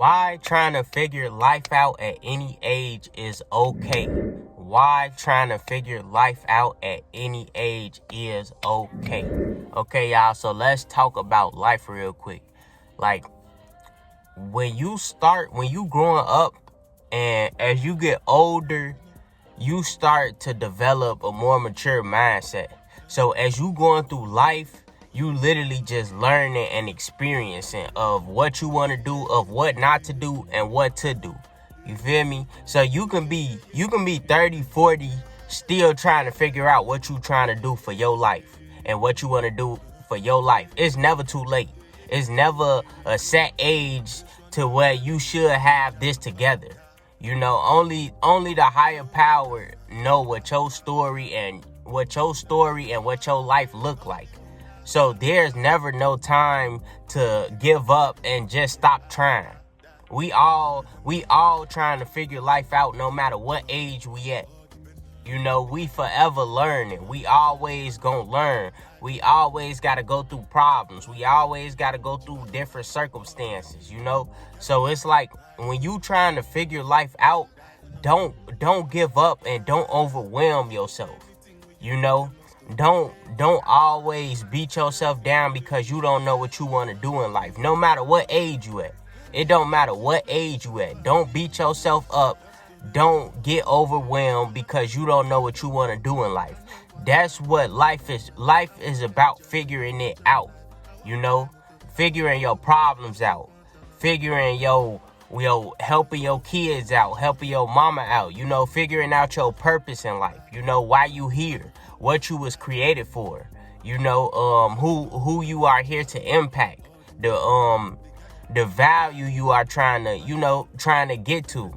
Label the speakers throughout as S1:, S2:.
S1: Why trying to figure life out at any age is okay? Why trying to figure life out at any age is okay? Okay, y'all, so let's talk about life real quick. Like, when you growing up and as you get older, you start to develop a more mature mindset. So as you going through life, you literally just learning and experiencing of what you want to do, of what not to do, and what to do. You feel me? So you can be 30, 40, still trying to figure out what you trying to do for your life and what you want to do for your life. It's never too late. It's never a set age to where you should have this together. You know, only the higher power know what your story and what your life look like. So there's never no time to give up and just stop trying. We all trying to figure life out no matter what age we at. You know, we forever learning. We always gonna learn. We always gotta go through problems. We always gotta go through different circumstances, you know? So it's like when you trying to figure life out, don't give up and don't overwhelm yourself. You know? Don't always beat yourself down because you don't know what you want to do in life. No matter what age you at. It don't matter what age you at. Don't beat yourself up. Don't get overwhelmed because you don't know what you want to do in life. That's what life is. Life is about figuring it out. You know, figuring your problems out, figuring helping your kids out, helping your mama out. You know, figuring out your purpose in life. You know, why you here, what you was created for. You know, who you are here to impact. The value you are trying to get to.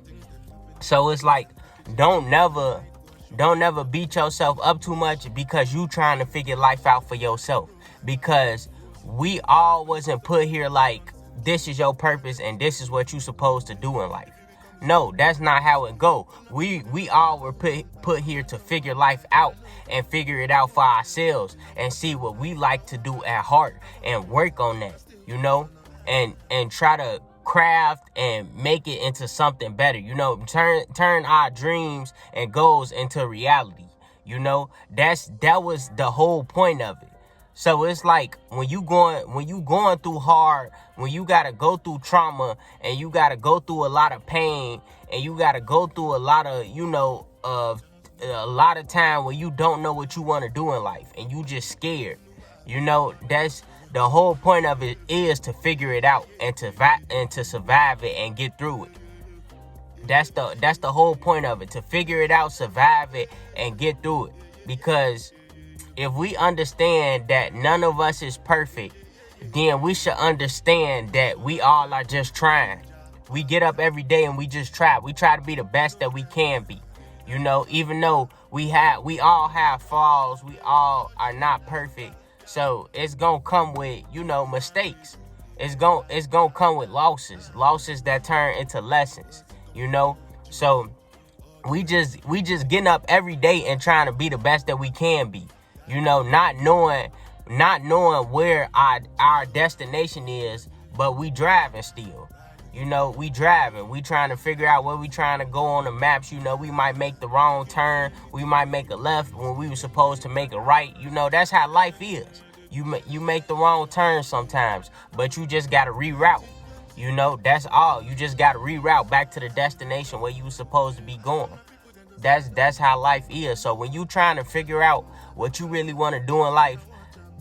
S1: So it's like, don't never beat yourself up too much because you trying to figure life out for yourself. Because we all wasn't put here like, this is your purpose and this is what you supposed to do in life. No, that's not how it go. We all were put here to figure life out and figure it out for ourselves and see what we like to do at heart and work on that, you know, and try to craft and make it into something better. You know, turn our dreams and goals into reality. You know, that was the whole point of it. So it's like when you going through hard, when you gotta go through trauma and you gotta go through a lot of pain and you gotta go through a lot of, a lot of time where you don't know what you want to do in life and you just scared. You know, that's the whole point of it, is to figure it out and to survive it and get through it. That's the whole point of it, to figure it out, survive it, and get through it. Because if we understand that none of us is perfect, then we should understand that we all are just trying. We get up every day and we just try. We try to be the best that we can be. You know, even though we all have flaws, we all are not perfect. So it's gonna come with, mistakes. It's gonna come with losses that turn into lessons, you know. So we just getting up every day and trying to be the best that we can be, you know, not knowing where our destination is, but we driving still. You know, we driving. We trying to figure out where we trying to go on the maps. You know, we might make the wrong turn. We might make a left when we were supposed to make a right. You know, that's how life is. You make the wrong turn sometimes, but you just got to reroute. You know, that's all. You just got to reroute back to the destination where you were supposed to be going. That's how life is. So when you trying to figure out what you really want to do in life,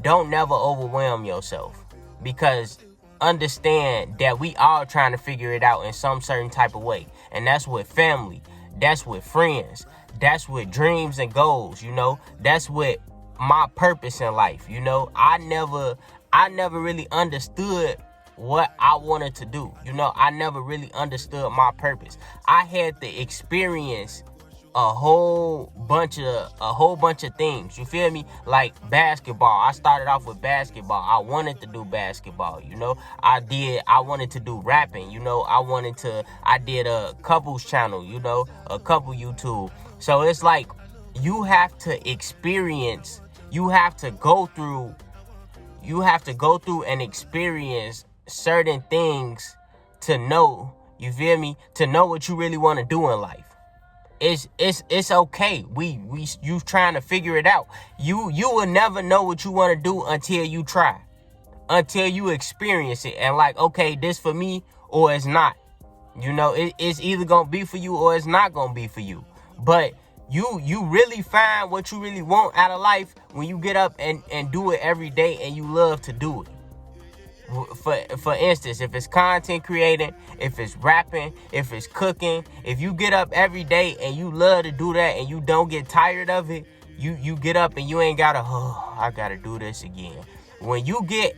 S1: don't never overwhelm yourself, because understand that we all trying to figure it out in some certain type of way. And that's with family. That's with friends. That's with dreams and goals, you know. That's with my purpose in life, you know. I never really understood what I wanted to do. You know, I never really understood my purpose. I had to experience a whole bunch of things. You feel me? Like basketball. I started off with basketball. I wanted to do basketball, you know. I wanted to do rapping, you know. I did a couples channel, you know, a couple YouTube. So it's like you have to experience, you have to go through and experience certain things to know, you feel me, to know what you really want to do in life. It's okay. You trying to figure it out. You will never know what you want to do until you try, until you experience it, and like, okay, this for me or it's not. You know, it's either gonna be for you or it's not gonna be for you. But you really find what you really want out of life when you get up and do it every day and you love to do it. For instance, if it's content creating, if it's rapping, if it's cooking, if you get up every day and you love to do that and you don't get tired of it, you get up and you ain't gotta, I gotta do this again. When you get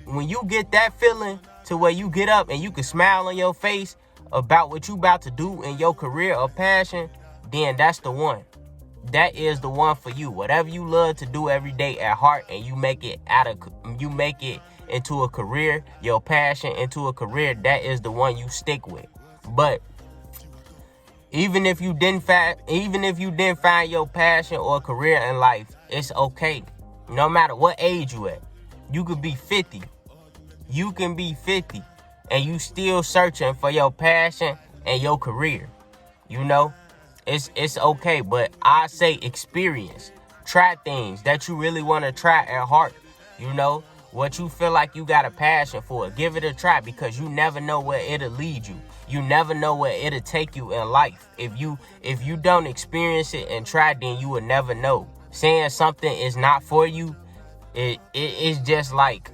S1: that feeling to where you get up and you can smile on your face about what you about to do in your career or passion, then that's the one. That is the one for you. Whatever you love to do every day at heart, and you make it into a career, your passion into a career, that is the one you stick with. But even if you didn't find your passion or career in life, it's okay. No matter what age you at. You could be 50. You can be 50 and you still searching for your passion and your career. You know, it's okay. But I say experience. Try things that you really want to try at heart. You know, what you feel like you got a passion for. Give it a try, because you never know where it'll lead you. You never know where it'll take you in life. If you don't experience it and try, then you will never know. Saying something is not for you, it's just like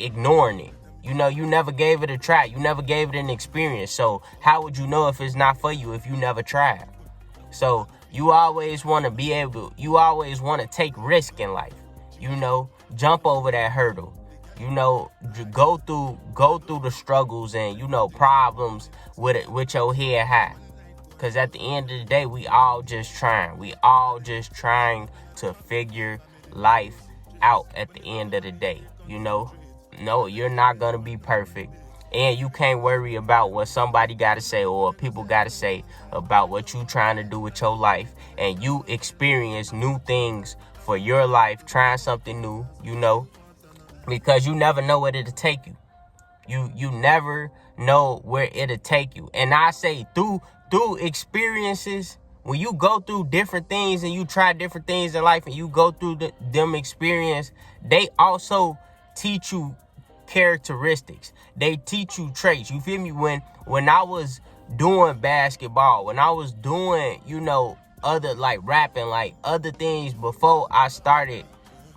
S1: ignoring it. You know, you never gave it a try. You never gave it an experience. So how would you know if it's not for you if you never tried? So you always want to take risk in life. You know, jump over that hurdle. You know, go through the struggles and, you know, problems with your head high. Because at the end of the day, we all just trying. We all just trying to figure life out at the end of the day. You know, no, you're not going to be perfect. And you can't worry about what somebody got to say or people got to say about what you trying to do with your life. And you experience new things for your life, trying something new, you know, because you never know where it'll take you. You never know where it'll take you. And I say through experiences, when you go through different things and you try different things in life and you go through them experience, they also teach you characteristics. They teach you traits. You feel me? When I was doing basketball, when I was doing, you know, other like rapping, like other things before I started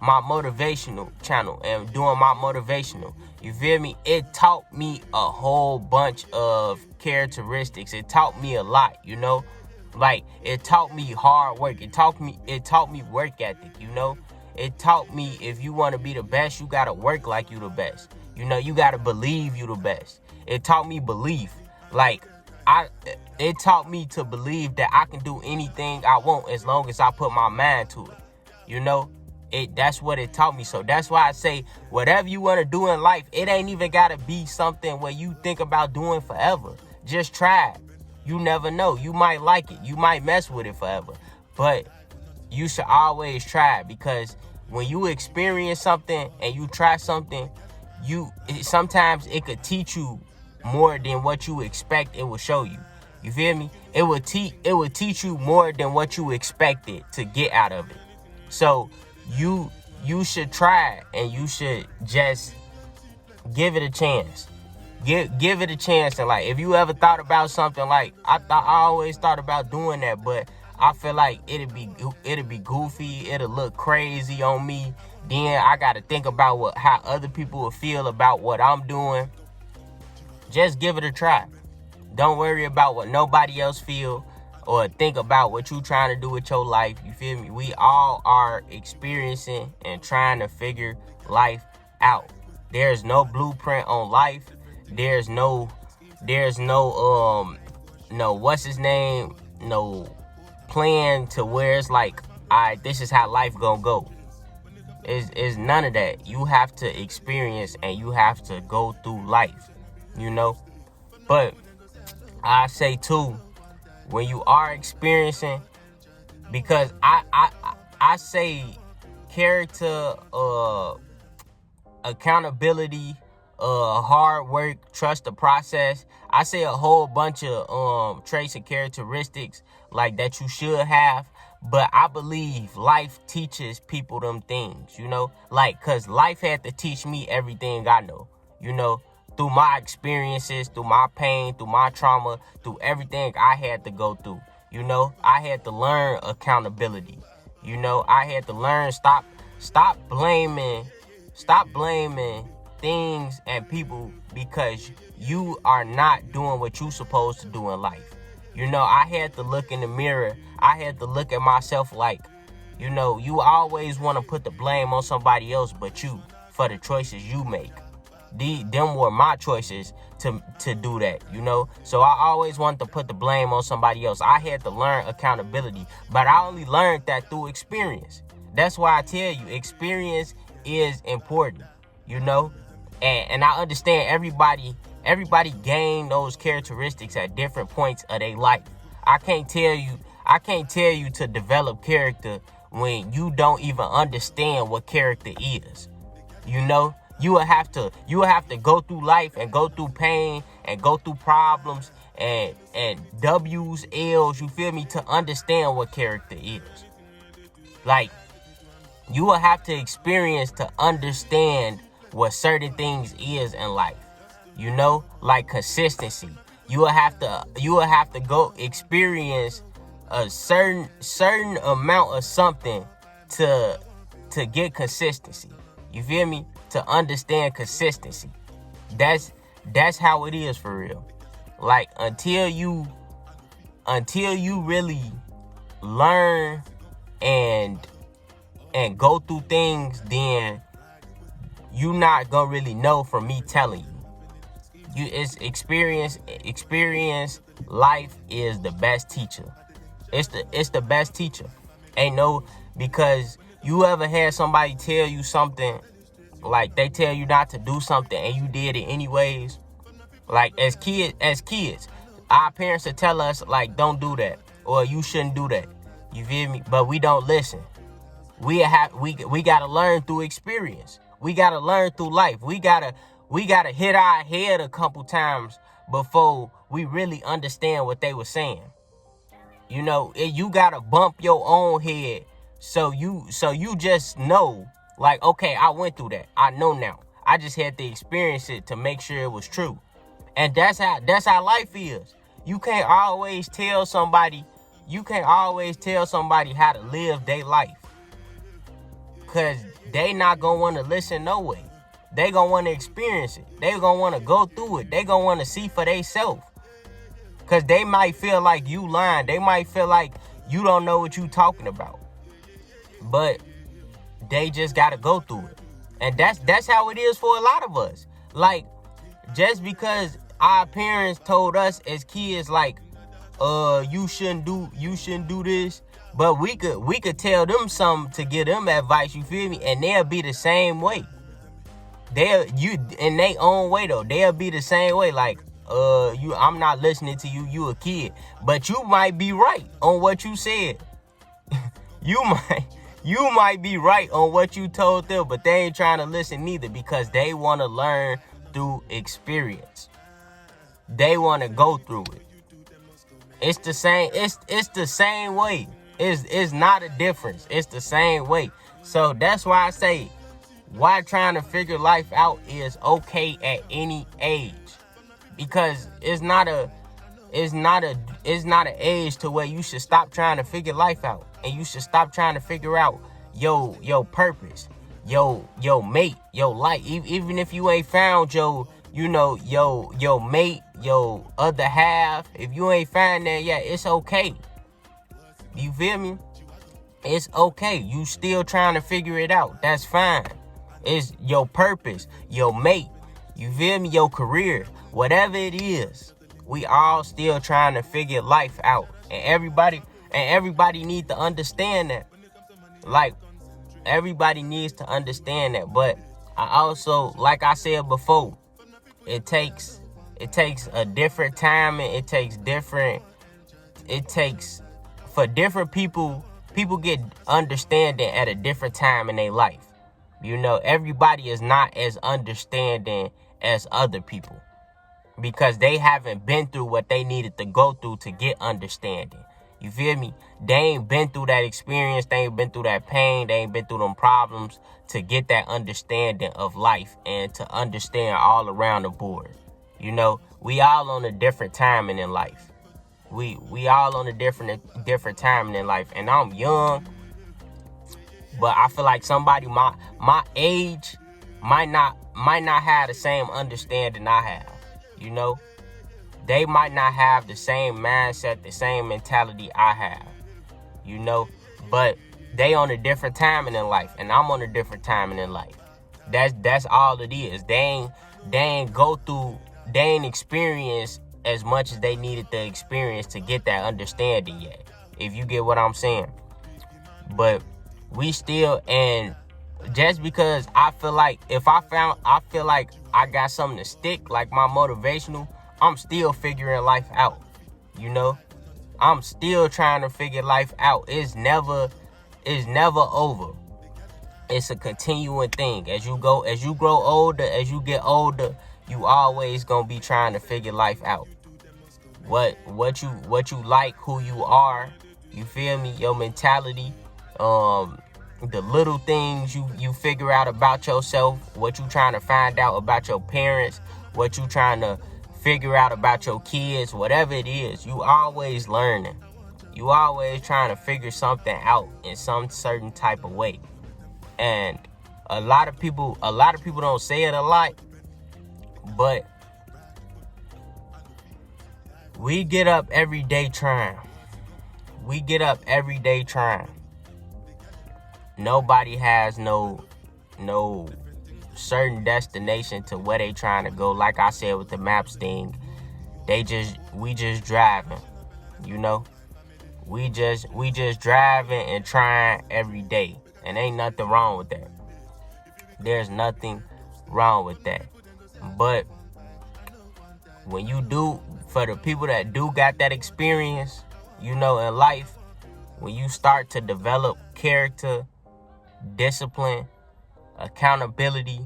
S1: my motivational channel and doing my motivational, you feel me? It taught me a whole bunch of characteristics. It taught me a lot, you know, like it taught me hard work. It taught me work ethic, you know. It taught me if you want to be the best, you got to work like you the best. You know, you got to believe you the best. It taught me belief. Like it taught me to believe that I can do anything I want as long as I put my mind to it. You know, that's what it taught me. So that's why I say whatever you want to do in life, it ain't even got to be something where you think about doing forever. Just try it. You never know. You might like it. You might mess with it forever. But you should always try it, because when you experience something and you try something, sometimes it could teach you more than what you expect it will show you. You feel me? It would teach you more than what you expected to get out of it. So you should try it, and you should just give it a chance. Give it a chance. And like, if you ever thought about something, like I always thought about doing that, but I feel like it'd be goofy, it'll look crazy on me. Then I gotta think about how other people will feel about what I'm doing. Just give it a try. Don't worry about what nobody else feel or think about what you trying to do with your life. You feel me? We all are experiencing and trying to figure life out. There's no blueprint on life. There's no what's his name? No plan to where it's like, all right, this is how life gonna go. It's none of that. You have to experience and you have to go through life, you know. But I say too, when you are experiencing, because I say character, accountability, hard work, trust the process. I say a whole bunch of traits and characteristics like that you should have. But I believe life teaches people them things, like, cause life had to teach me everything I know, through my experiences, through my pain, through my trauma, through everything I had to go through. I had to learn accountability. I had to learn stop blaming things and people because you are not doing what you supposed to do in life. I had to look in the mirror. I had to look at myself like, you always want to put the blame on somebody else but you for the choices you make. Them were my choices to do that, So I always wanted to put the blame on somebody else. I had to learn accountability, but I only learned that through experience. That's why I tell you, experience is important, And I understand everybody gain those characteristics at different points of their life. I can't tell you to develop character when you don't even understand what character is. You will have to go through life and go through pain and go through problems and W's, L's, you feel me, to understand what character is. Like, you will have to experience to understand what certain things is in life. Like consistency. You will have to go experience a certain amount of something to get consistency. You feel me? To understand consistency. That's how it is for real. Like, until you really learn and go through things, then you not gonna really know from me telling you. It's experience. Life is the best teacher. It's the best teacher. Because you ever had somebody tell you something, like they tell you not to do something and you did it anyways. Like, as kids, our parents will tell us, like, don't do that, or you shouldn't do that. You feel me? But we don't listen. We gotta learn through experience. We gotta learn through life. We gotta hit our head a couple times before we really understand what they were saying. You gotta bump your own head so you just know, like, okay, I went through that. I know now. I just had to experience it to make sure it was true. And that's how life is. You can't always tell somebody how to live their life. Cause they not gonna want to listen no way. They gonna want to experience it. They gonna want to go through it. They gonna want to see for themselves. Cause they might feel like you lying. They might feel like you don't know what you talking about. But they just gotta go through it. And that's how it is for a lot of us. Like, just because our parents told us as kids, like, you shouldn't do this. But we could tell them something to give them advice, you feel me? And they'll be the same way. In their own way though. They'll be the same way, like, I'm not listening to you, you a kid. But you might be right on what you said. You might be right on what you told them, but they ain't trying to listen neither, because they want to learn through experience. They want to go through it. It's the same. It's the same way. It's not a difference. It's the same way. So that's why I say, why trying to figure life out is okay at any age, because it's not an age to where you should stop trying to figure life out, and you should stop trying to figure out your purpose, your mate, your life. Even if you ain't found your mate, your other half, if you ain't found that yet, it's okay. You feel me? It's okay. You still trying to figure it out. That's fine. It's your purpose, your mate. You feel me? Your career, whatever it is. We all still trying to figure life out, and everybody needs to understand that. Like, everybody needs to understand that. But I also, like I said before, it takes a different time, and it takes for different people get understanding at a different time in their life. Everybody is not as understanding as other people, because they haven't been through what they needed to go through to get understanding. You feel me? They ain't been through that experience. They ain't been through that pain. They ain't been through them problems to get that understanding of life and to understand all around the board. You know, we all on a different timing in life. We all on a different timing in life. And I'm young, but I feel like somebody my age might not have the same understanding I have. You know, they might not have the same mindset, the same mentality I have, you know, but they on a different timing in life, and I'm on a different timing in life. That's all it is. They ain't experience as much as they needed to experience to get that understanding yet, if you get what I'm saying. But we still, and just because I feel like I got something to stick, like my motivational, I'm still figuring life out. You know, I'm still trying to figure life out. It's never over. It's a continuing thing. As you grow older, as you get older, you always gonna be trying to figure life out. What you like, who you are, you feel me? Your mentality, the little things you figure out about yourself, what you trying to find out about your parents, what you trying to figure out about your kids, whatever it is, you always learning. You always trying to figure something out in some certain type of way. And a lot of people don't say it a lot, but we get up every day trying. Nobody has no certain destination to where they trying to go. Like I said with the maps thing, we just driving, you know. We just driving and trying every day, and ain't nothing wrong with that. There's nothing wrong with that. But when you do, for the people that do got that experience, you know, in life, when you start to develop character, discipline, accountability,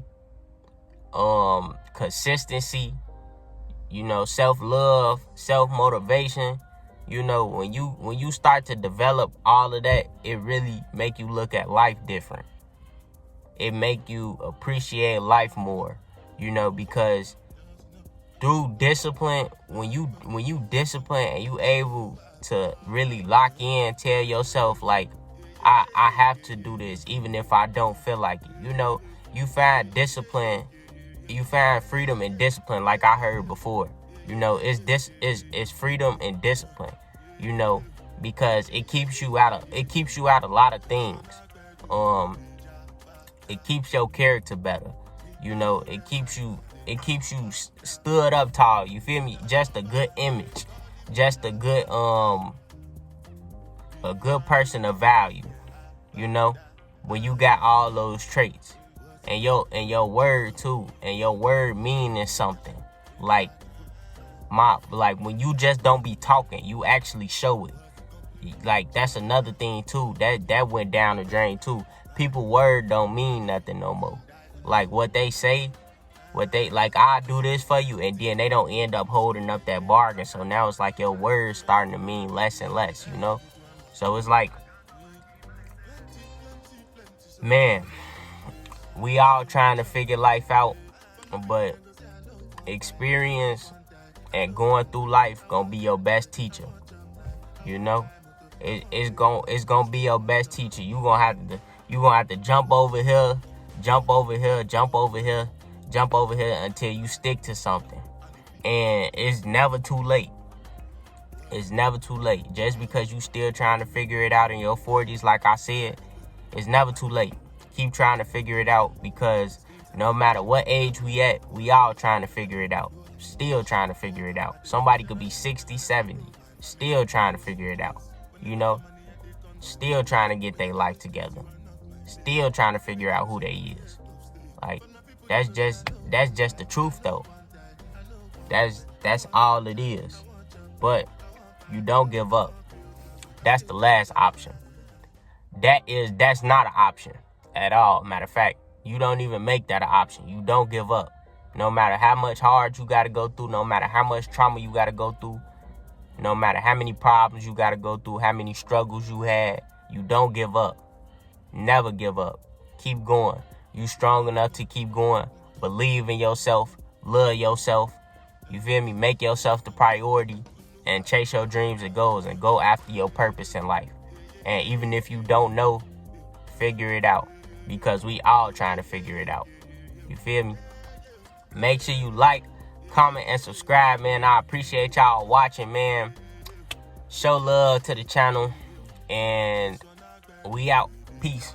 S1: consistency, you know, self-love, self-motivation, you know, when you start to develop all of that, it really make you look at life different. It make you appreciate life more, you know, because through discipline, when you discipline and you able to really lock in, tell yourself like, I have to do this even if I don't feel like it. You know, you find discipline, you find freedom and discipline, like I heard before. You know, it's freedom and discipline, you know, because it keeps you out a lot of things. It keeps your character better. You know, it keeps you stood up tall. You feel me? Just a good image, just a good person of value. You know, when you got all those traits, and your word too, and your word meaning something. Like when you just don't be talking, you actually show it. Like, that's another thing too. That went down the drain too. People word don't mean nothing no more. Like what they say, like, I do this for you, and then they don't end up holding up that bargain. So now it's like your words starting to mean less and less, you know? So it's like, man, we all trying to figure life out, but experience and going through life gonna be your best teacher. You know, it's gonna be your best teacher. You gonna have to jump over here, jump over here, jump over here, jump over here until you stick to something. And it's never too late. It's never too late. Just because you still trying to figure it out in your 40s, like I said, it's never too late. Keep trying to figure it out, because no matter what age we at, we all trying to figure it out. Still trying to figure it out. Somebody could be 60, 70, still trying to figure it out. You know, still trying to get their life together. Still trying to figure out who they is. Like, that's just the truth though. That's all it is. But you don't give up. That's the last option. That's not an option at all. Matter of fact, you don't even make that an option. You don't give up. No matter how much hard you got to go through, no matter how much trauma you got to go through, no matter how many problems you got to go through, how many struggles you had, you don't give up. Never give up. Keep going. You strong enough to keep going. Believe in yourself. Love yourself. You feel me? Make yourself the priority and chase your dreams and goals and go after your purpose in life. And even if you don't know, figure it out, because we all trying to figure it out. You feel me? Make sure you like, comment, and subscribe, man. I appreciate y'all watching, man. Show love to the channel, and we out. Peace.